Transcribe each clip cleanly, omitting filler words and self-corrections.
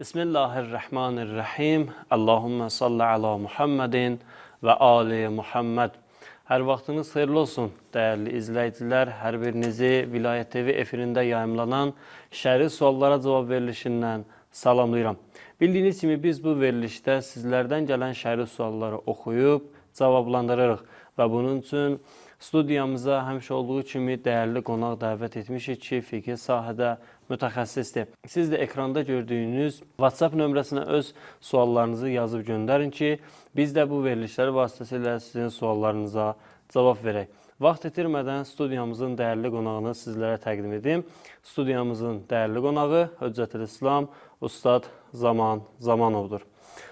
Bismillahirrahmanirrahim. Allahümme salli ala Muhammedin və ali Muhammed. Hər vaxtınız xeyirli olsun, dəyərli izləyicilər. Hər birinizi Vilayət TV efirində yayımlanan şəri suallara cavab verilişindən salamlayıram. Bildiyiniz kimi biz bu verilişdə sizlərdən gələn şəri sualları oxuyub cavablandırırıq və bunun üçün studiyamıza həmişə olduğu kimi dəyərli qonaq dəvət etmişik ki, fiqh sahədə mütəxəssisdir. Siz də ekranda gördüyünüz WhatsApp nömrəsinə öz suallarınızı yazıb göndərin ki, biz də bu verilişlər vasitəsilə sizin suallarınıza cavab verək. Vaxt itirmədən studiyamızın dəyərli qonağını sizlərə təqdim edim. Studiyamızın dəyərli qonağı Höccətülislam Ustad Zaman Zamanovdur.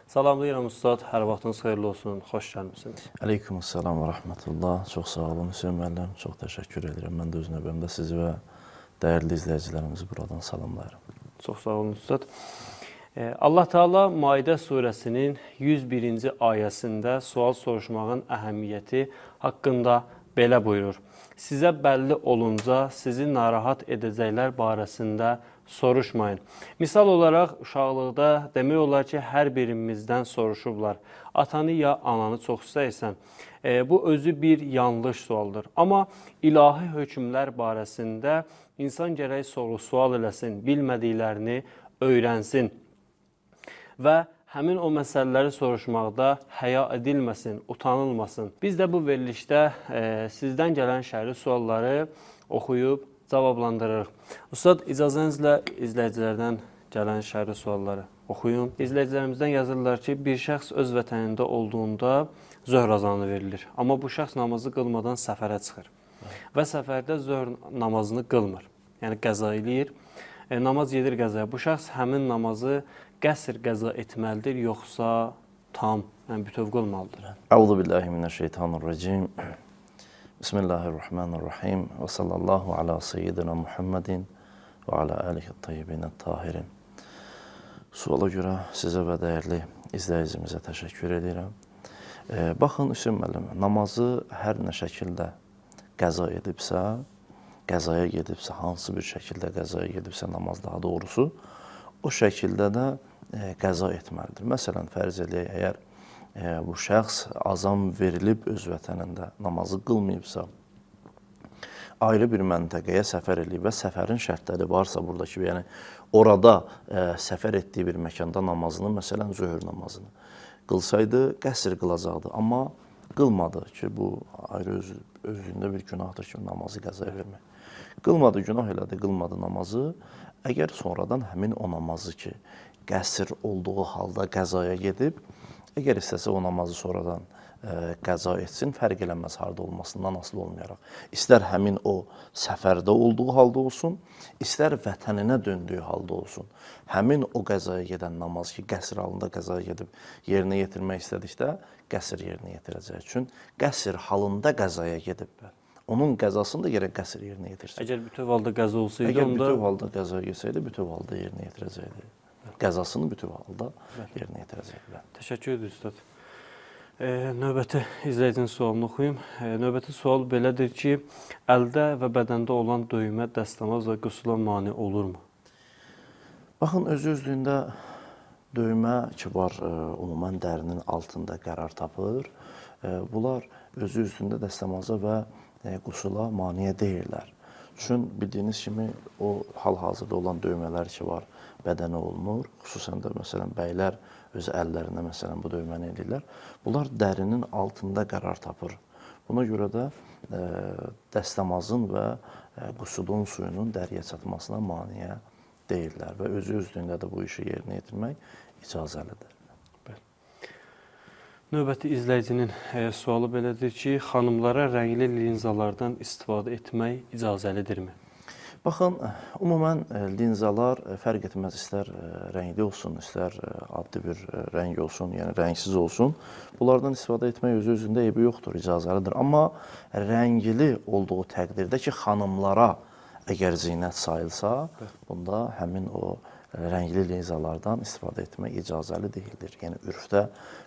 Salamlayıram Ustad, hər vaxtınız xeyirli olsun, xoş gəlmişsiniz. Aleykümselam və rəhmətullah. Çox sağ olun Hüseyin müəllim, çox təşəkkür edirəm. Mən də öz növbəmdə sizi və dəyərli izləyicilərimizi buradan salamlayıram. Çox sağ olun Ustad. Allah Teala Maidə surəsinin 101-ci ayəsində sual soruşmağın əhəmiyyəti haqqında belə buyurur. Sizə bəlli olunca sizi narahat edəcəklər barəsində soruşmayın. Misal olaraq, uşaqlıqda demək olar ki, hər birimizdən soruşublar. Atanı ya ananı çox istəyirsən. Bu özü bir yanlış sualdır. Amma ilahi hökmlər barəsində insan gərək soru-sual eləsin, bilmədiklərini öyrənsin və həmin o məsələləri soruşmaqda həya edilməsin, utanılmasın. Biz də bu verilişdə sizdən gələn şəri sualları oxuyub cavablandırırıq. Ustad, icazənizlə izləyicilərdən gələn şəri sualları oxuyun. İzləyicilərimizdən yazırlar ki, bir şəxs öz vətənində olduğunda zöhr azanı verilir. Amma bu şəxs namazı qılmadan səfərə çıxır və səfərdə zöhr namazını qılmır. Yəni qəza eləyir, namaz gedir qəzaya. Bu şəxs həmin namazı qəsr qəza etməlidir, yoxsa tam, yəni bütöv qılmalıdır? Euzubillahimineşşeytanirracim. Bismillahirrahmanirrahim. Və sallallahu ala seyyidina Muhammedin və ala alihi tayyibinə tahirin. Suala görə sizə və dəyərli izləyicimizə təşəkkür edirəm. Baxın Hüseyin müəllim, namazı hər nə şəkildə qəza edibsə, qəzaya gedibsə, hansı bir şəkildə qəzaya gedibsə namaz daha doğrusu, o şəkildə də qəza etməlidir. Məsələn, fərz eləyək, əgər bu şəxs azam verilib öz vətənində namazı qılmayıbsa, ayrı bir məntəqəyə səfər eləyib və səfərin şərtləri varsa buradakı, yəni orada səfər etdiyi bir məkanda namazını, məsələn, zöhr namazını qılsaydı, qəsr qılacaqdı. Amma qılmadı ki, bu ayrı özündə bir günahdır ki, namazı qəzaya vermək. Qılmadı, günah elədi, qılmadı namazı. Əgər sonradan həmin o namazı ki, qəsr olduğu halda qəzaya gedib, əgər istəsə o namazı sonradan qəza etsin, fərq eləməz harda olmasından asılı olmayaraq. İstər həmin o səfərdə olduğu halda olsun, istər vətəninə döndüyü halda olsun. Həmin o qəzaya gedən namaz ki, qəsr halında qəzaya gedib yerinə yetirmək istədikdə, qəsr yerinə yetirəcək üçün, qəsr halında qəzaya gedib, onun qəzasını da gərək qəsr yerinə yetirsin. Əgər bütöv halda qəza olsaydı, əgər bütöv halda qəzaya getsəydi, bütöv halda yerinə yetirəcəkdi. Qəzasını bütöv halda yerinə yetirəcəkdi. Təşəkkür edir Üstad. Növbəti izləyicinin sualını oxuyum. Növbəti sual belədir ki, əldə və bədəndə olan döymə, dəstəmaz və qüsula mane olurmu? Baxın, özü-özlüyündə döymə ki var, ümumən dərinin altında qərar tapır. Bunlar özü-özlüyündə dəstəmaza və qusula maneə deyirlər. Çünki bildiyiniz kimi o hal-hazırda olan döymələr ki var, bədənə olunur. Xüsusən də məsələn bəylər öz əllərində məsələn bu döyməni edirlər. Bunlar dərinin altında qərar tapır. Buna görə də dəstəmazın və qusulun suyunun dəriyə çatmasına maneə deyirlər və özü-özlüyündə də bu işi yerinə yetirmək icazəlidir. Növbəti izləyicinin sualı belədir ki, xanımlara rəngli linzalardan istifadə etmək icazəlidirmi? Baxın, ümumən linzalar fərq etməz, istər rəngli olsun, istər adlı bir rəng olsun, yəni rəngsiz olsun. Bunlardan istifadə etmək özü-özündə eybi yoxdur, icazəlidir. Amma rəngli olduğu təqdirdə ki, xanımlara əgər zinət sayılsa, bunda həmin o rəngli linzalardan istifadə etmək icazəli deyildir. Yəni, ürfdə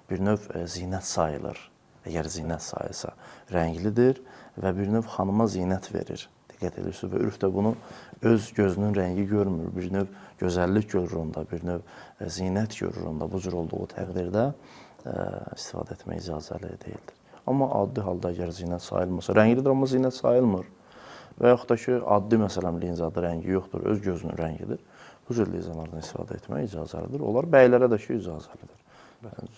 bir növ zinət sayılır. Əgər zinət sayılsa, rənglidir və bir növ xanıma zinət verir. həqiqət edirsiniz və ürf də bunu öz gözünün rəngi görmür. Bir növ gözəllik görür onda, bir növ zinət görür onda. Bu cür olduğu təqdirdə istifadə etmək icazəli deyildir. Amma addi halda əgər zinət sayılmasa, rənglidir amma zinət sayılmır və yaxud da ki, addi məsələn linzadır, rəngi yoxdur, öz gözünün rəngidir. Bu cür linzalardan istifadə etmək icazəlidir. Onlar bəylərə də ki, icazəlidir.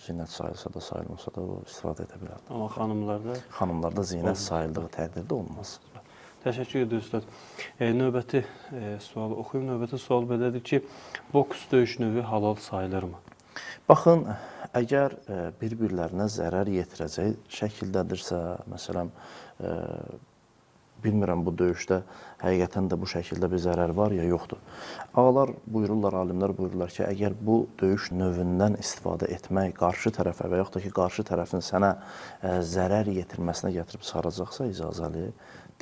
Zinət sayılsa da, sayılmasa da o istifadə edə bilər. Amma xanımlarda? Xanımlarda zinət sayıldığı təqdirdə olmaz. Təşəkkür edirəm, Üstad. Növbəti sualı oxuyum. Növbəti sual belədir ki, boks döyüş növü halal sayılırmı? Baxın, əgər bir-birlərinə zərər yetirəcək şəkildədirsə, məsələn, bilmirəm bu döyüşdə həqiqətən də bu şəkildə bir zərər var ya yoxdur. Ağalar buyururlar, alimlər buyururlar ki, əgər bu döyüş növündən istifadə etmək qarşı tərəfə və yaxud da ki, qarşı tərəfin sənə zərər yetirməsinə gətirib çıxaracaqsa, icazəli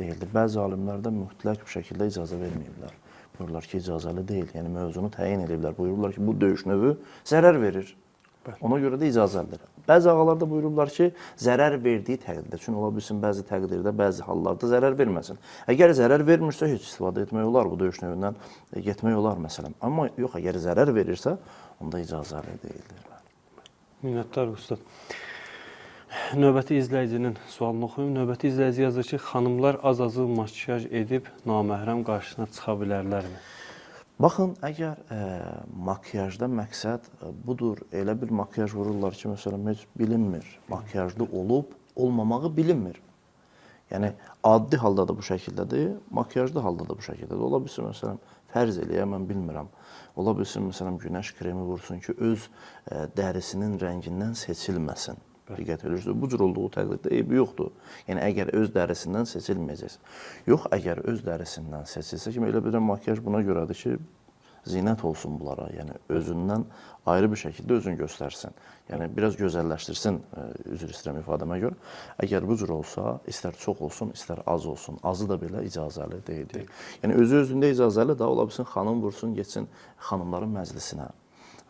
deyildir. Bəzi alimlər də mütləq bir şəkildə icazə verməyiblər. Buyururlar ki, icazəli deyil, yəni mövzunu təyin ediblər. Buyururlar ki, bu döyüş növü zərər verir. Ona görə də icazəlidir. Bəzi ağalar da buyururlar ki, zərər verdiyi təqdirdə, çünki ola bilsin bəzi təqdirdə, bəzi hallarda zərər verməsin. Əgər zərər vermirsə, heç istifadə etmək olar, bu döyüş növündən getmək olar məsələn. Amma yox, əgər zərər verirsə, onda icazəli deyildir. Minnətdar Ustad. Növbəti izləyicinin sualını oxuyum. Növbəti izləyici yazır ki, xanımlar az-azı makiyaj edib naməhrəm qarşısına çıxa bilərlərmi? Baxın, əgər makiyajda məqsəd budur, elə bir makiyaj vururlar ki, məsələn, heç bilinmir, makiyajlı olub, olmamağı bilinmir. Yəni, addi halda da bu şəkildədir, makiyajlı halda da bu şəkildədir. Ola bilsin, məsələn, fərz eləyə, mən bilmirəm. Ola bilsin, məsələn, günəş kremi vursun ki, öz dərisinin rəngindən seçilməsin. Diqqət edirsiniz, bu cür olduğu təqdirdə eybi yoxdur. Yəni, əgər öz dərisindən seçilməyəcəksə. Yox, əgər öz dərisindən seçilsə, kimi elə bilirəm, makiyaj buna görədir ki, zinət olsun bunlara. Yəni, özündən ayrı bir şəkildə özünü göstərsin. Yəni, biraz gözəlləşdirsin, üzr istəyirəm ifadəmə görə. Əgər bu cür olsa, istər çox olsun, istər az olsun. Azı da belə icazəli deyildir. Yəni, özü-özündə icazəli da ola bilsin, xanım vursun, geçsin xanımların məclisinə.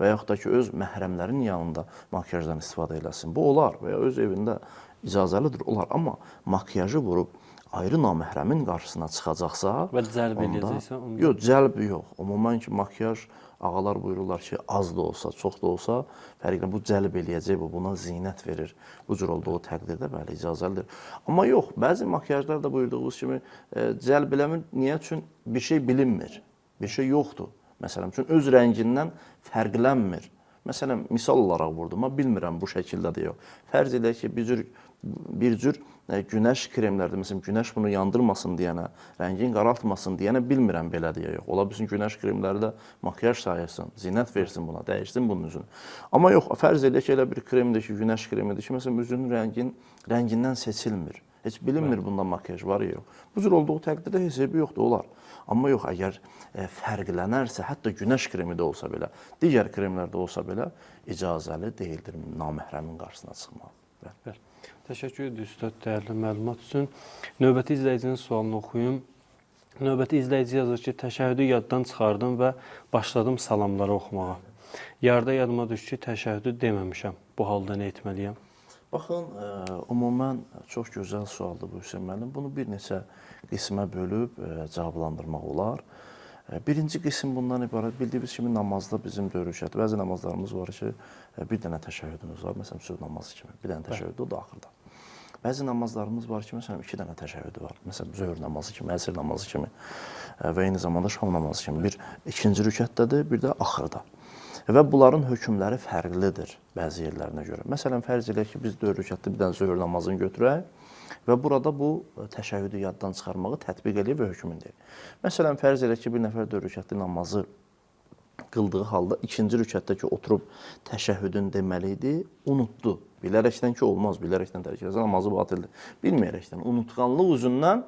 Və yaxud da ki, öz məhrəmlərin yanında makiyajdan istifadə eləsin. Bu olar və ya öz evində icazəlidir, olar. Amma makiyajı vurub ayrı naməhrəmin qarşısına çıxacaqsa... Və cəlb eləyəcəksə... Yox, cəlb yox. Umumən ki, makiyaj, ağalar buyururlar ki, az da olsa, çox da olsa, fərqlə bu cəlb eləyəcək, bu buna zinət verir. Bu cür olduğu təqdirdə, bəli, icazəlidir. Amma yox, bəzi makiyajlar da buyurduğumuz kimi cəlb eləmir. Niyə? Çünki bir şey bilinmir, bir şey yoxdur. Məsələn, çünki öz rəngindən fərqlənmir. Məsələn, misal olaraq vurdum, amma bilmirəm bu şəkildə də yox. Fərz edək ki, bir cür günəş kremlərdə, məsələn, günəş bunu yandırmasın deyənə, rəngin qaraltmasın deyənə bilmirəm belə deyə yox. Ola bilsin, günəş kremləri də makiyaj sayılsın, zinət versin buna, dəyişsin bunun üzünü. Amma yox, fərz edək ki, elə bir kremdir ki, günəş kremidir ki, məsələn, üzünün rəngindən seçilmir. Heç bilinmir bundan makiyaj var ya yox. Bu cür olduğu təqdirdə heç eybi yoxdur, olar. Amma yox, əgər fərqlənərsə, hətta günəş kremi də olsa belə, digər kremlər də olsa belə, icazəli deyildir naməhrəmin qarşısına çıxmaq. Bəli. Təşəkkür edirəm Üstad dəyərli məlumat üçün. Növbəti izləyicinin sualını oxuyum. Növbəti izləyici yazır ki, təşəhhüdü yaddan çıxardım və başladım salamları oxumağa. Yarda yadıma düşdü ki, təşəhhüdü deməmişəm. Bu halda nə etməliyəm? Baxın, ümumən çox gözəl sualdır bu Hüseyn müəllim. Bunu bir neçə qismə bölüb cavablandırmaq olar. Birinci qism bundan ibarət, bildiyimiz kimi namazda bizim dörd-rükət, bəzi namazlarımız var ki, bir dənə təşəhhüdümüz var, məsələn, söz namazı kimi, bir dənə təşəhhüdü, o da axırda. Bəzi namazlarımız var ki, məsələn, 2 dənə təşəhhüdü var, məsələn, zöhr namazı kimi, əsr namazı kimi və eyni zamanda şam namazı kimi. Bir ikinci rükətdədir, bir də axırda. Və bunların hökmləri fərqlidir bəzi yerlərinə görə. Məsələn, fərz edək ki, biz 4 rükətli bir dənə zöhr namazını götürək və burada bu təşəhhüdü yaddan çıxarmağı tətbiq edib və hökmün deyil. Məsələn, fərz edək ki, bir nəfər 4 rükətli namazı qıldığı halda ikinci rükətdəki oturub təşəhhüdün deməli idi, unutdu. Bilərəkdən ki, olmaz, bilərəkdən tərk edəsə namazı batildir. Bilməyərəkdən, unutqanlıq üzündən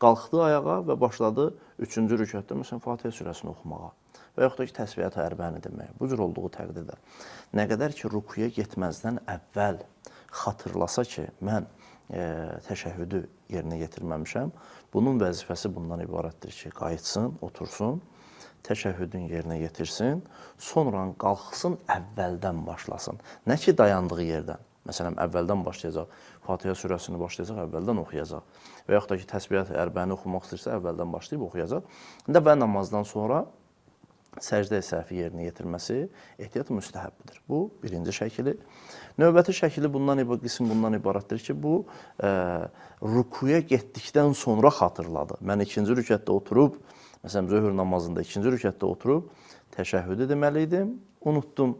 qalxdı ayağa və başladı 3-cü rükətdə, məsələn, Fatihə surəsini oxumağa və yaxud da ki, təsbihat-ı ərbəni deməyə. Bu cür olduğu təqdirdə nə qədər ki, rukuya getməzdən əvvəl xatırlasa ki, mən təşəhhüdü yerinə yetirməmişəm, bunun vəzifəsi bundan ibarətdir ki, qayıtsın, otursun, təşəhhüdün yerinə yetirsin, sonra qalxsın, əvvəldən başlasın. Nə ki, dayandığı yerdən. Məsələn, əvvəldən başlayacaq, Fatihə surəsini başlayacaq, əvvəldən oxuyacaq. Və yaxud da ki, təsbihat ərbəni oxumaq istəyirsə, əvvəldən başlayıb oxuyacaq. Və namazdan sonra səcdə-i səhvi yerinə yetirməsi ehtiyat müstəhəbbidir. Bu, birinci şəkili. Növbəti şəkili bundan ibarətdir ki, bu, rukuya getdikdən sonra xatırladı. Mən ikinci rükətdə oturub, məsələn, zöhr namazında ikinci rükətdə oturub, təşəhhüdü deməliydim, unutdum.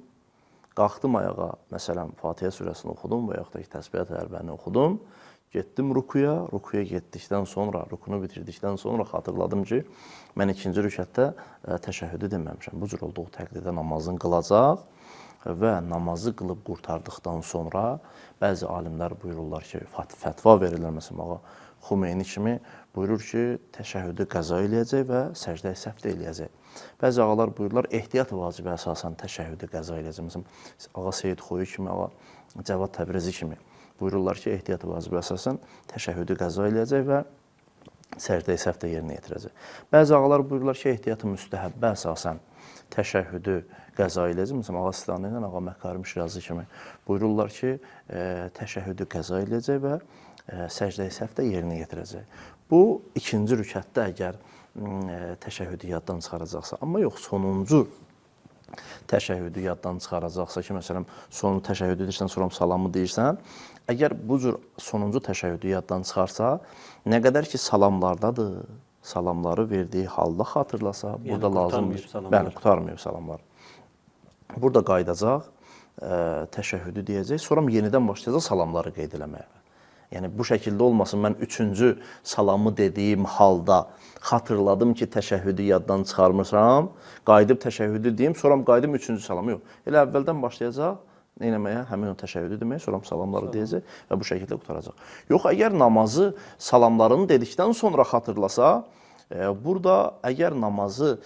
Qalxdım ayağa, məsələn, Fatihə surəsini oxudum və yaxud da ki, təsbihat ərbəni oxudum. Getdim rukuya getdikdən sonra, rukunu bitirdikdən sonra xatırladım ki, mən ikinci rükətdə təşəhhüdü deməmişəm. Bu cür olduğu təqdirdə namazını qılacaq və namazı qılıb qurtardıqdan sonra bəzi alimlər buyururlar ki, fətva verirlər, məsələn, Xumeyni kimi buyurur ki, təşəhhüdü qəza eləyəcək və səcdə-i səhv də eləyəcək. Bəzi ağalar buyururlar, ehtiyat vacibə əsasən təşəhhüdü qəza eləyəcək. Məsələn, Ağa Seyid Xoyu kimi, Ağa Cəvad Təbrizi kimi buyururlar ki, ehtiyat vacibə əsasən təşəhhüdü qəza eləyəcək və səcdə-i səhv də yerinə yetirəcək. Bəzi ağalar buyururlar ki, ehtiyatı müstəhəbbə əsasən təşəhhüdü qəza eləyəcək. Məsələn, Ağa Sistani ilə Ağa Məhkarim Şirazi kimi buyururlar ki, təşəhhüdü qəza eləyəcək və səcdə-i səhv də yerinə yetirəcək. Bu, ikinci rükətdə əgər təşəhhüdü yaddan çıxaracaqsa, amma yox, sonuncu təşəhhüdü yaddan çıxaracaqsa ki, məsələn, sonu təşəhhüdü deyirsən, sonra salamı deyirsən, əgər bu cür sonuncu təşəhhüdü yaddan çıxarsa, nə qədər ki, salamlardadır, salamları verdiyi halda xatırlasa, burada lazımdır. Bəli, qutarmayıb salamlar. Burada qayıdacaq, təşəhhüdü deyəcək, sonra yenidən başlayacaq salamları qeyd eləməyə. Yəni, bu şəkildə olmasın, mən üçüncü salamı dediyim halda xatırladım ki, təşəhhüdü yaddan çıxarmışam, qayıdıb təşəhhüdü deyim, sonra qayıdım üçüncü salamı yox. Elə əvvəldən başlayacaq, neynəməyə, həmin o təşəhhüdü deməyə, sonra salamları deyəcək və bu şəkildə qutaracaq. Yox, əgər namazı salamlarını dedikdən sonra xatırlasa, burada əgər namazı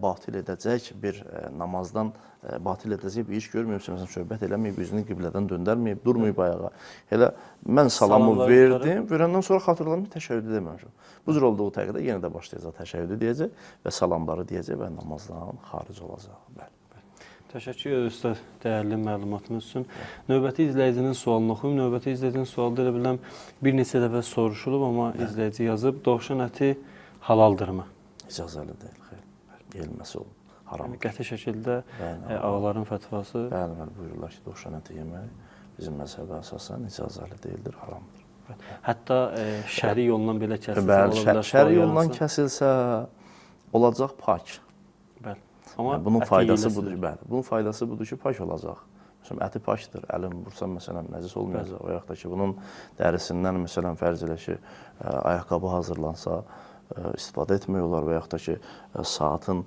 batil edəcək bir namazdan batil edəcək bir iş görməyibsə, məsələn, söhbət eləməyib, üzünü qiblədən döndərməyib, durmayıb ayağa. Elə mən salamı verdim, verəndən sonra xatırladım ki, təşəhhüdü deməmişəm. Bu cür olduğu təqdirdə yenə də başlayacaq təşəhhüdü deyəcək və salamları deyəcək və namazdan xaric olacaq. Bəli. Təşəkkür edirəm Ustad, dəyərli məlumatınız üçün. Növbəti izləyicinin sualını oxuyum. Növbəti izləyicinin sualı elə biləm bir neçə dəfə soruşulub, amma izləyici yazıb, dovşan əti halaldırmı? İcazəli deyil, xeyr. Yeyilməsi olun. Haramdır. Qəti şəkildə ağaların fətvası. Bəli, buyururlar ki, dovşan əti yemək bizim məzhəbə əsasən icazəli deyildir, haramdır. Hətta şəri yolundan belə kəsilsə, bəli, şəri yolundan kəsilsə, olacaq pak. Bəli. Amma bunun faydası budur, bəli. Bunun faydası budur ki, pak olacaq. Məsələn, əti pakdır, əlin vursan, məsələn, nəcis olmayacaq. O yaxud da ki, bunun dərisindən, məsələn, fərz elə ki, ayaqqabı hazırlansa, istifadə etmək olar və yaxud da ki, saatın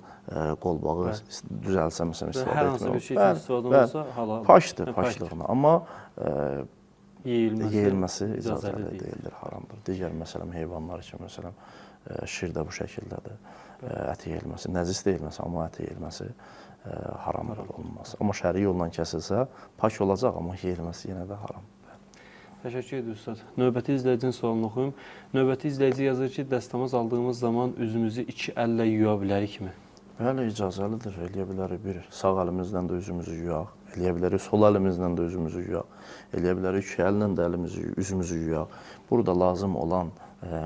qolbağı düzəlsə, məsələn, istifadə etmək olar. Hər hansı bir şey istifadə olursa, halal. Pakdır, paklığına. Amma yeyilməsi icazəli deyildir, haramdır. Digər, məsələn, heyvanlar kimi, məsələn, şir də bu şəkildədir. Əti yeyilməsi, nəcis deyilməsi, amma əti yeyilməsi haramdır, olmaz. Amma şəri yolla kəsilsə, pak olacaq, amma yeyilməsi yenə də haramdır. Təşəkkür edir Ustad. Növbəti izləyicinin sualını oxuyum. Növbəti izləyici yazır ki, dəstəmaz aldığımız zaman üzümüzü iki əllə yuya bilərikmi? Bəli, icazəlidir. Eləyə bilərik bir sağ əlimizdən də üzümüzü yuyaq. Eləyə bilərik sol əlimizdən də üzümüzü yuyaq. Eləyə bilərik iki əllə də üzümüzü yuyaq. Burada lazım olan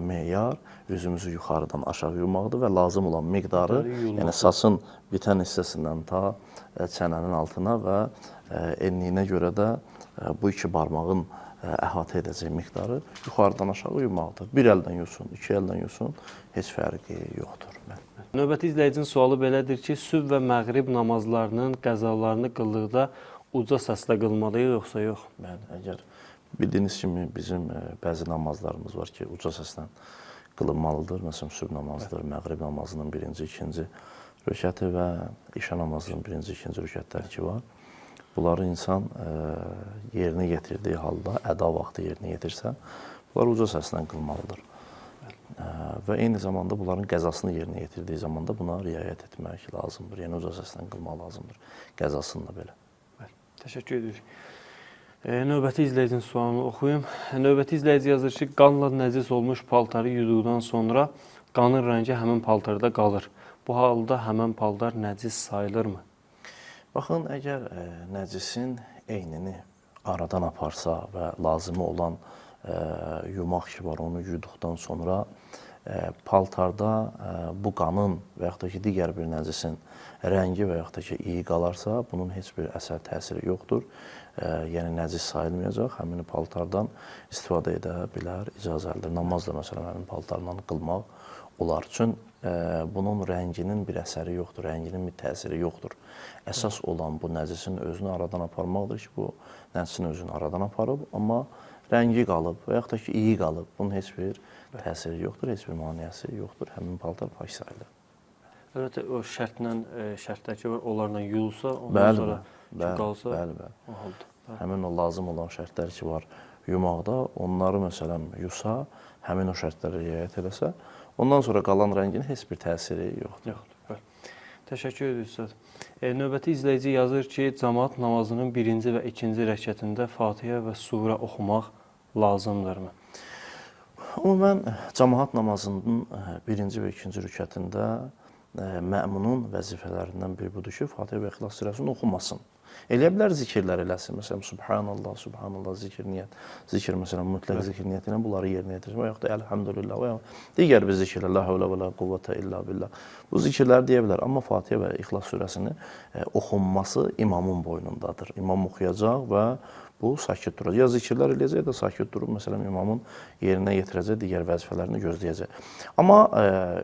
meyar üzümüzü yuxarıdan aşağı yumaqdır və lazım olan miqdarı, yəni saçın bitən hissəsindən ta çənənin altına və enliyinə görə də bu iki barmağın əhatə edəcək miqdarı yuxarıdan aşağı yumaqdır. Bir əldən yusun, iki əldən yusun, heç fərqi yoxdur. Növbəti izləyicinin sualı belədir ki, sübh və məğrib namazlarının qəzalarını qıldıqda uca səslə qılmalıyıq, yoxsa yox? Bəli, əgər bildiyiniz kimi bizim bəzi namazlarımız var ki, uca səslə qılınmalıdır. Məsələn, sübh namazıdır, məğrib namazının birinci, ikinci rükəti və işə namazının birinci, ikinci rükətləri ki var. Bunları insan yerinə yetirdiyi halda, əda vaxtı yerinə yetirsə, bunlar uca səslə qılmalıdır. Və eyni zamanda bunların qəzasını yerinə yetirdiyi zamanda buna riayət etmək lazımdır. Yəni, uca səslə qılmaq lazımdır, qəzasını da belə. Təşəkkür edirik. Növbəti izləyicinin sualını oxuyum. Növbəti izləyici yazır ki, qanla nəcis olmuş paltarı yuduqdan sonra qanın rəngi həmin paltarda qalır. Bu halda həmin paltar nəcis sayılırmı? Baxın, əgər nəcisin eynini aradan aparsa və lazımı olan yumaq ki var, onu yuduqdan sonra paltarda bu qanın və yaxud da ki, digər bir nəcisin rəngi və yaxud da ki, iyi qalarsa, bunun heç bir əsər təsiri yoxdur. Yəni, nəcis sayılmayacaq, həmin paltardan istifadə edə bilər, icazəlidir. Namaz da, məsələn, həmin paltarla qılmaq olar. Üçün bunun rənginin bir əsəri yoxdur, rənginin bir təsiri yoxdur. Əsas olan bu nəcisin özünü aradan aparmaqdır ki, bu nəcisin özünü aradan aparıb, amma rəngi qalıb və yaxud da ki, iyi qalıb. Bunun heç bir təsiri yoxdur, heç bir maneəsi yoxdur. Həmin paltar pak sayılır. Əlbəttə, o şərtdəki var, onlarla yuyulsa, ondan sonra qalsa, o halda. Həmin o lazım olan şərtlər ki var yumaqda, onları məsələn yusa, həmin o şərtlərə riayət eləsə, ondan sonra qalan rəngin heç bir təsiri yoxdur. Təşəkkür edirəm, Üstad. Növbəti izləyici yazır ki, cəmaət namazının birinci və ikinci rəkətində Fatihə və surə oxumaq lazımdırmı? Ümumən, cəmaət namazının birinci və ikinci rükətində məmunun vəzifələrindən biri budur ki, Fatihə və İxlas surəsini oxumasın. Eləyə bilər zikirlər eləsin. Məsələn, Subhanallah, Subhanallah, zikir niyyət. Zikir, məsələn, mütləq zikir niyyət ilə bunları yerinə yetirsin. Və yaxud da Elhamdülillah və digər bir zikirlər, La havlə və la quvvətə illa billah. Bu zikirləri deyə bilər. Amma Fatihə və İxlas surəsini oxunması imamın boynundadır. İmam oxuyacaq və bu sakit duracaq. Ya zikirlər eləyəcək, ya da sakit durub, məsələn, imamın yerinə yetirəcək, digər vəzifələrini gözləyəcək. Amma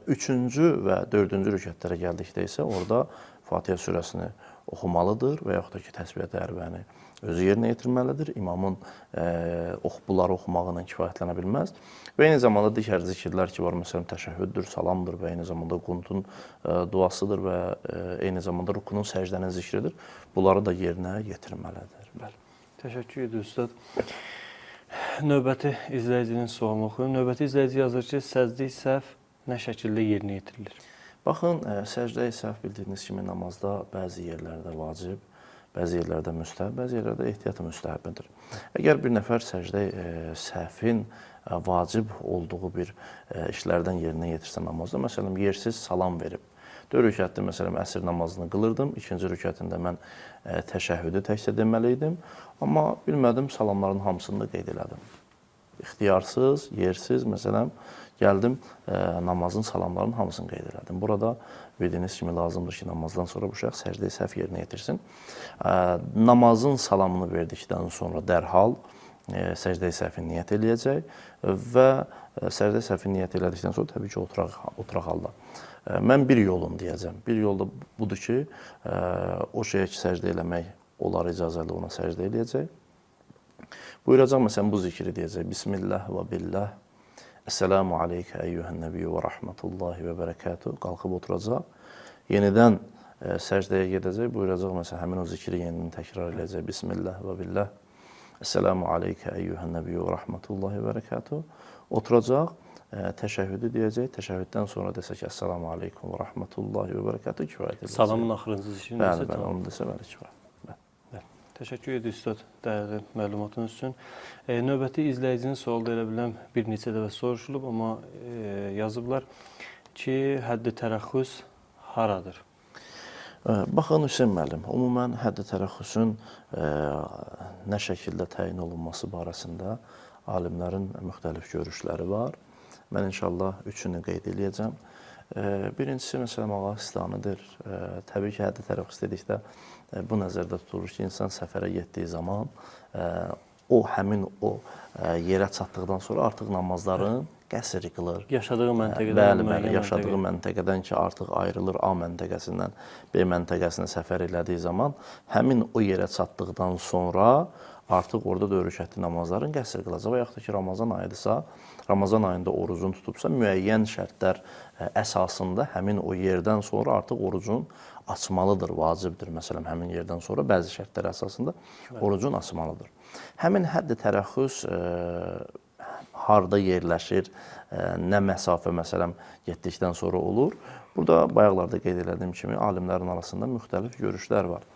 üçüncü və dördüncü rükətlərə gəldikdə isə orada Fatihə surəsini oxumalıdır və yaxud da ki, təsbiət ərbəni özü yerinə yetirməlidir. İmamın bunları oxumağı ilə kifayətlənə bilməz. Və eyni zamanda digər zikirlər ki var, məsələn, təşəhhüddür, salamdır və eyni zamanda qunutun duasıdır və eyni zamanda rukunun, səcdənin zikridir. Bunları da yerinə yetirməlidir. Bəli. Təşəkkür edirəm, Üstad. Növbəti izləyicinin sualını oxuyum. Növbəti izləyici yazır ki, səcdə-i səhv nə şəkildə yerinə yetirilir? Baxın, səcdə-i səhv bildiyiniz kimi namazda bəzi yerlərdə vacib, bəzi yerlərdə müstəhəb, bəzi yerlərdə ehtiyat müstəhəbdir. Əgər bir nəfər səcdə-i səhvin vacib olduğu bir işlərdən yerinə yetirsə namazda, məsələn, yersiz salam verib, 4 rükətdə, məsələn, əsr namazını qılırdım, ikinci rükətində mən təşəhhüdü təkcə deməliydim, amma bilmədim, salamların hamısını da qeyd elədim. İxtiyarsız, yersiz, məsələn, gəldim, namazın salamlarının hamısını qeyd elədim. Burada bildiyiniz kimi lazımdır ki, namazdan sonra bu şəxs səcdə-i səhv yerinə yetirsin. Namazın salamını verdikdən sonra dərhal səcdə-i səhvi niyyət eləyəcək və səcdə-i səhvi niyyət elədikdən sonra təbii ki, oturaq halda. Mən bir yolunu deyəcəm. Bir yol da budur ki, o şeyə ki, səcdə eləmək olar icazəli ona səcdə eləyəcək. Buyuracaq, məsələn, bu zikri deyəcək. Bismillah və billah. Esselamu aleykə əyyuhən nəbiyyə və rəhmətullahi və bərəkatuhu. Qalxıb oturacaq. Yenidən səcdəyə gedəcək. Buyuracaq, məsələn, həmin o zikri yenidən təkrar eləyəcək. Bismillah və billah. Esselamu aleykə əyyuhən nəbiyyə və rəhmətullahi və bərəkatuhu. Oturacaq. Təşəhhüdü deyəcək, təşəhhüddən sonra desə ki, Əssalamu aleykum və rəhmətullahi və bərəkatuhu kifayət edəcək. Salamın axırıncı zikrini desə, bəli, onu desə, bəli, kifayət. Təşəkkür edirəm, Üstad, dəyərli məlumatınız üçün. Növbəti izləyicinin sualı da elə biləm bir neçə dəfə soruşulub, amma yazıblar ki, həddi tərəxxüs haradır? Baxın, Hüseyn müəllim, ümumən həddi tərəxxüsün nə şəkildə təyin olunması barəsində alimlərin müxtəlif görüşləri var. Mən inşallah üçünü qeyd edəcəm. Birincisi, məsələn, Ağahistanıdır. Təbii ki, həddi tərəxxüs dedikdə bu nəzərdə tutulur ki, insan səfərə getdiyi zaman həmin o yerə çatdıqdan sonra artıq namazların qəsr qılır. Yaşadığı məntəqədən, bəli, yaşadığı məntəqədən ki, artıq ayrılır A məntəqəsindən B məntəqəsinə səfər elədiyi zaman həmin o yerə çatdıqdan sonra artıq orada da rükətli namazların qəsr qılacaq və yaxud da ki, Ramazan ayıdırsa, Ramazan ayında orucunu tutubsa, müəyyən şərtlər əsasında həmin o yerdən sonra artıq orucun açmalıdır, vacibdir. Məsələn, həmin yerdən sonra bəzi şərtlər əsasında orucun açmalıdır. Həmin həddi tərəxxüs harda yerləşir, nə məsafə, məsələn, getdikdən sonra olur. Burada bayaqlarda qeyd etdiyim kimi alimlərin arasında müxtəlif görüşlər var.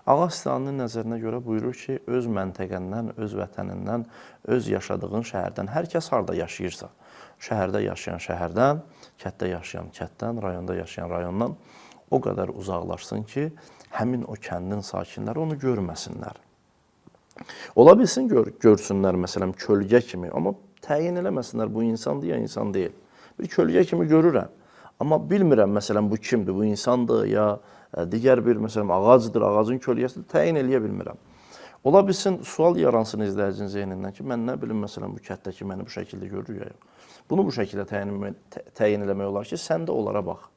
Ağahistanın nəzərinə görə buyurur ki, öz məntəqəndən, öz vətənindən, öz yaşadığın şəhərdən, hər kəs harada yaşayırsa, şəhərdə yaşayan şəhərdən, kətdə yaşayan kətdən, rayonda yaşayan rayondan o qədər uzaqlaşsın ki, həmin o kəndin sakinləri onu görməsinlər. Ola bilsin görsünlər məsələn kölgə kimi, amma təyin eləməsinlər bu insandır ya insan deyil. Bir kölgə kimi görürəm. Amma bilmirəm məsələn bu kimdir, bu insandır ya digər bir məsələn ağacdır, ağacın kölgəsidir, təyin eləyə bilmirəm. Ola bilsin sual yaransın izləyicinin zehnindən ki, mən nə bilim məsələn bu kətdəki məni bu şəkildə görür ya yox. Bunu bu şəkildə təyin eləmək olar ki, sən də onlara bax.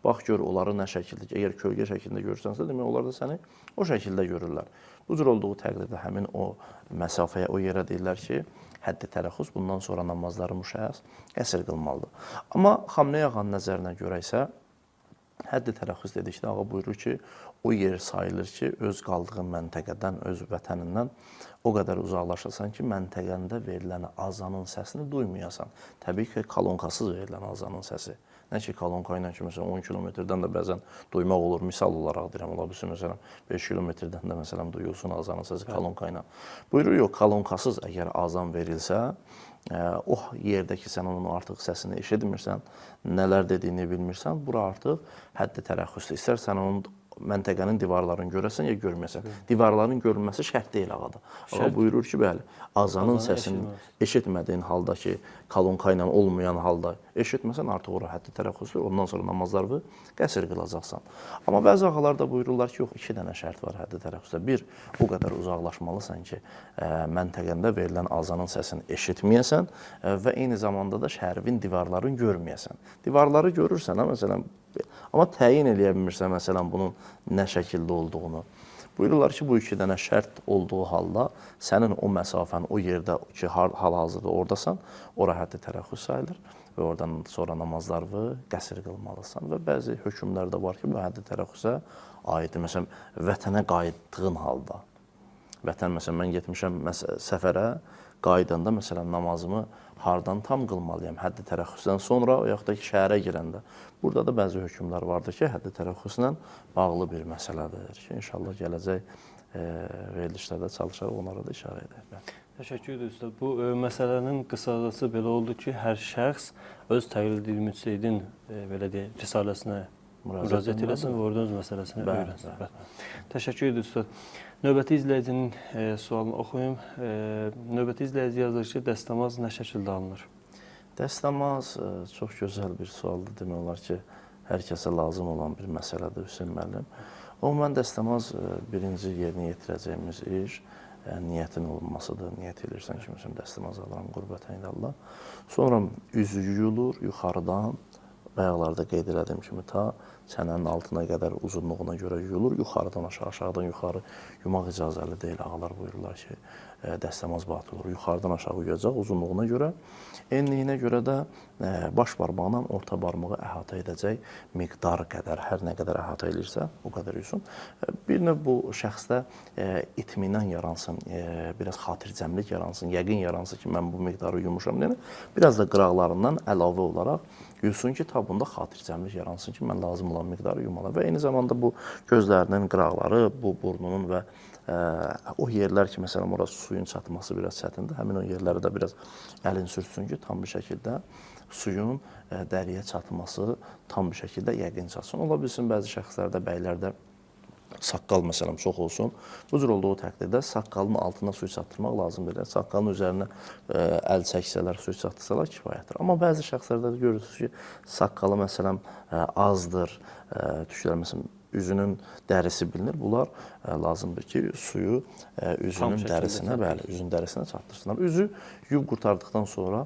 Bax gör onları nə şəkildə, əgər kölgə şəklində görürsənsə, demək onlar da səni o şəkildə görürlər. Bu cür olduğu təqdirdə həmin o məsafəyə, o yerə deyirlər ki, həddi tərəxüs bundan sonra namazları müşəxəs qəsr qılmalıdır. Amma Xamneyi ağanın nəzərinə görə isə həddi tərəxüs dedikdə ağa buyurur ki, o yer sayılır ki, öz qaldığın məntəqədən, öz vətənindən o qədər uzaqlaşasan ki, məntəqəndə verilən azanın səsini duymayasan. Təbii ki, kalonkasız verilən azanın səsi. Nə ki, kalonka ilə ki, məsələn, 10 kilometrdən də bəzən duymaq olur. Misal olaraq deyirəm, ola bilsin, məsələn, 5 kilometrdən də məsələn duyulsun azanın səsi kalonka ilə. Buyurur, yox, kalonkasız əgər azan verilsə, o yerdə ki, sən onun artıq səsini eşitmirsən, nələr dediyini bilmirsən, bura artıq həddi tərəxüsdür. İstərsən onun məntəqənin divarlarını görəsən ya görməyəsən. Divarların görünməsi şərt deyil ağada. Ağa buyurur ki, bəli, azanın səsini eşitmədiyin halda ki, kalonka ilə olmayan halda eşitməsən, artıq ora həddi tərəxüsdür. Ondan sonra namazlarını qəsr qılacaqsan. Amma bəzi ağalar da buyururlar ki, yox, 2 dənə şərt var həddi tərəxüsdə. Bir, o qədər uzaqlaşmalısan ki, məntəqəndə verilən azanın səsini eşitməyəsən və eyni zamanda da şəhərin divarlarını görməyəsən. Divarları görürsən, məsələn, amma təyin eləyə bilmirsən, məsələn, bunun nə şəkildə olduğunu. Buyururlar ki, bu 2 dənə şərt olduğu halda sənin o məsafən, o yerdə ki, hal-hazırda oradasan, ora həddi tərəxüs sayılır və oradan sonra namazlarını qəsr qılmalısan. Və bəzi hökmlər də var ki, bu həddi tərəxüsə aiddir. Məsələn, vətənə qayıtdığın halda. Vətən, məsələn, mən getmişəm səfərə, qaydanda, məsələn, namazımı hardan tam qılmalıyam, həddi tərəxüsdən sonra, o yaxud da ki, şəhərə girəndə. Burada da bəzi hökmlər vardır ki, həddi tərəxüslə bağlı bir məsələdir ki, inşallah gələcək verilişlərdə çalışaraq onlara da işarə edək. Təşəkkür edirəm, Üstad. Bu məsələnin qısacası belə oldu ki, hər şəxs öz təqlid edilmiş müctəhidin belə deyək, risaləsinə müraciət eləsin və oradan öz məsələsini öyrənsin. Təşəkkür edirəm, Üstad. Növbəti izləyicinin sualını oxuyum. Növbəti izləyici yazır ki, dəstəmaz nə şəkildə alınır? Dəstəmaz çox gözəl bir sualdır. Demək olar ki, hər kəsə lazım olan bir məsələdir Hüseyn müəllim. Ümumən dəstəmaz birinci yerinə yetirəcəyimiz iş niyyətin olmasıdır. Niyyət edirsən ki, məsələn, dəstəmaz alıram qürbətən Allah. Sonra üzü yuyulur yuxarıdan. Bayaqlarda qeyd elədiyim kimi ta çənənin altına qədər uzunluğuna görə yuyulur. Yuxarıdan aşağı, aşağıdan yuxarı yumaq icazəli deyil. Ağalar buyururlar ki, dəstəmaz batıl olur. Yuxarıdan aşağı yuyacaq uzunluğuna görə. Enliyinə görə də baş barmaqla orta barmağı əhatə edəcək miqdar qədər, hər nə qədər əhatə edirsə, o qədər yuysun. Bir növ bu şəxsdə itminan yaransın, biraz xatircəmlik yaransın, yəqin yaransın ki, mən bu miqdarı yuymuşam. Yəni, biraz da qıraqlarından əlavə olaraq yuysun ki, bunda xatircəmlik yaransın ki, mən lazım olan miqdarı yumalam. Və eyni zamanda bu gözlərinin qıraqları, bu burnunun və o yerlər ki, məsələn, orası suyun çatması biraz çətindir. Həmin o yerləri də biraz əlin sürtsün ki, tam bir şəkildə suyun dəriyə çatması tam bir şəkildə yəqin çatsın. Ola bilsin, bəzi şəxslərdə, bəylərdə saqqal məsələn çox olsun. Bu cür olduğu təqdirdə saqqalın altına suyu çatdırmaq lazımdır. Saqqalın üzərinə əl çəksələr, suyu çatdırsalar kifayətdir. Amma bəzi şəxslərdə də görürsünüz ki, saqqalı məsələn azdır, tüklər məsələn üzünün dərisi bilinir. Bunlar lazımdır ki, suyu üzünün dərisinə, bəli, üzün dərisinə çatdırsınlar. Üzü yuyub qurtardıqdan sonra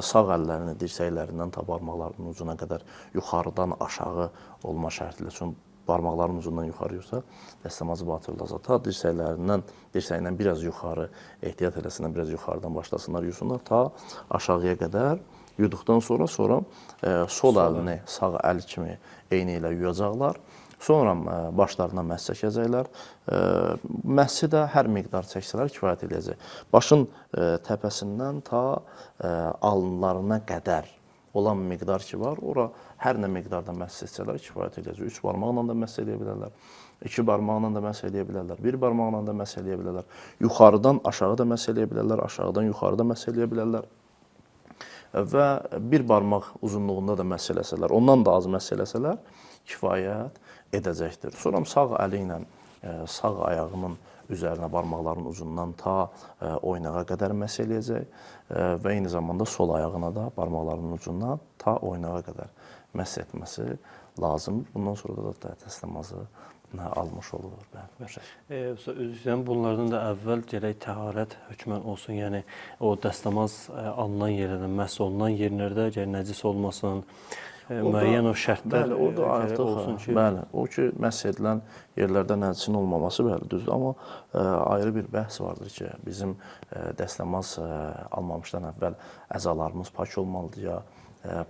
sağ əllərini dirsəklərindən barmaqlarının ucuna qədər yuxarıdan aşağı olma şərtilə. Çünki barmaqların ucundan yuxarı yursa, dəstəmazı batırılacaq. Ta dirsəyindən biraz yuxarı, ehtiyat eləsinlər, biraz yuxarıdan başlasınlar, yusunlar, ta aşağıya qədər yuduqdan sonra sol əlini sağ əl kimi eyni ilə yuyacaqlar. Sonra başlarına məhs çəkəcəklər. Məhsi də hər miqdar çəksələr kifayət edəcək. Başın təpəsindən ta alınlarına qədər olan miqdar ki var, ora hər nə miqdarda məhs etsələr kifayət edəcək. 3 barmaqla da məhs edə bilərlər, 2 barmaqla da məhs edə bilərlər, 1 barmaqla da məhs edə bilərlər, yuxarıdan aşağı da məhs edə bilərlər, aşağıdan yuxarıda məhs edə bilərlər və 1 barmaq uzunluğunda da məhs eləsələr, ondan da az məhs eləsələr kifayət edəcəkdir. Sonra sağ əli ilə sağ ayağının üzərinə barmaqların ucundan ta oynağa qədər məs eləyəcək və eyni zamanda sol ayağına da barmaqlarının ucundan ta oynağa qədər məs etməsi lazımdır. Bundan sonra da dəstəmazı almış olur. Üzrən bunlardan da əvvəl gərək təharət hökmən olsun. Yəni o dəstəmaz alınan yerlərdə, məhz olunan yerlərdə gərək nəcis olmasın, müəyyən o şərtlər olsun ki, bəli, o ki, məhz edilən yerlərdə nəcisin olmaması bəli düzdür, amma ayrı bir bəhs vardır ki, bizim dəstəmaz almamışdan əvvəl əzalarımız pak olmalıdır ya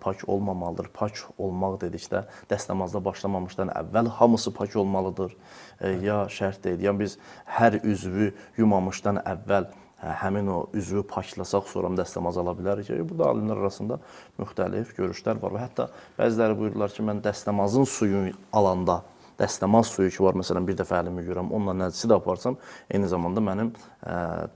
pak olmamalıdır. Pak olmaq dedikdə dəstəmazda başlamamışdan əvvəl hamısı pak olmalıdır. Ya şərt deyil, ya biz hər üzvü yumamışdan əvvəl həmin o üzvü paklasaq sonra dəstəmaz ala bilərik ki, burada alimlər arasında müxtəlif görüşlər var və hətta bəziləri buyururlar ki, mən dəstəmazın suyu alanda, dəstəmaz suyu ki var, məsələn, bir dəfə əlimi yuyuram, onunla nəcisi də aparsam, eyni zamanda mənim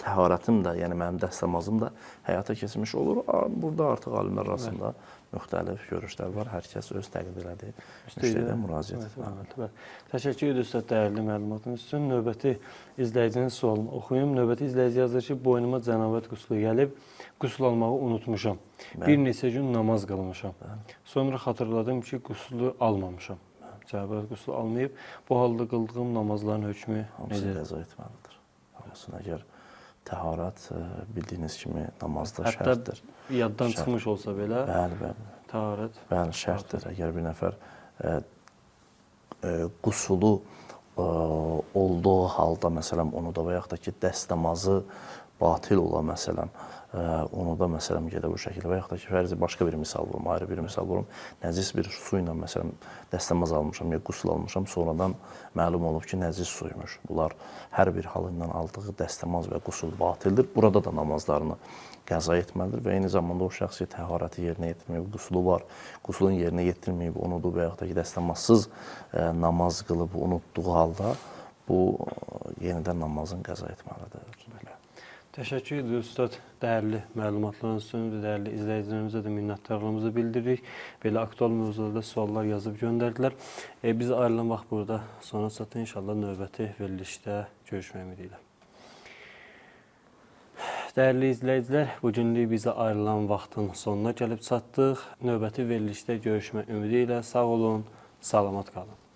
təharətim də, yəni mənim dəstəmazım da həyata keçmiş olur. Burada artıq alimlər arasında müxtəlif görüşlər var. Hər kəs öz təqdir elədiyi müştəriyə müraciət etməlidir. Təşəkkür edirəm Üstad dəyərli məlumatınız üçün. Növbəti izləyicinin sualını oxuyum. Növbəti izləyici yazır ki, boynuma cənabət qüslu gəlib, qüsl almağı unutmuşam. Bir neçə gün namaz qılmışam. Sonra xatırladım ki, qüslu almamışam. Cənabət qüslu almayıb. Bu halda qıldığım namazların hökmü necədir? Hamısını qəza etməlidir. Hamısını əgər təharət bildiyiniz kimi namazda şərtdir. Hətta yaddan çıxmış olsa belə, təharət? Bəli, şərtdir. Əgər bir nəfər qusulu olduğu halda, məsələn, onu da və yaxud da ki, dəstəmazı batil ola, məsələn, onu da məsələn gedə bu şəkildə və yaxud da ki, fərzi başqa bir misal vurum, ayrı bir misal vurum. Nəcis bir su ilə məsələn dəstəmaz almışam ya qusl almışam, sonradan məlum olub ki, nəcis suymuş. Bunlar hər bir halı ilə aldığı dəstəmaz və qusl batildir. Burada da namazlarını qəza etməlidir və eyni zamanda o şəxsi təharəti yerinə yetirməyib, quslu var, quslun yerinə yetirməyib, unudur və yaxud da ki, dəstəmazsız namaz qılıb unutduğu halda bu yenidən namazın qəza etməlidir. Təşəkkür edirik Üstad dəyərli məlumatlarınız üçün və dəyərli izləyicilərimizə də minnətdarlığımızı bildiririk. Belə aktual mövzularda suallar yazıb göndərdilər. Biz ayrılan vaxt burada sona çatdı. İnşallah növbəti verilişdə görüşmək ümidi ilə. Dəyərli izləyicilər, bugünlük bizə ayrılan vaxtın sonuna gəlib çatdıq. Növbəti verilişdə görüşmək ümidi ilə sağ olun, salamat qalın.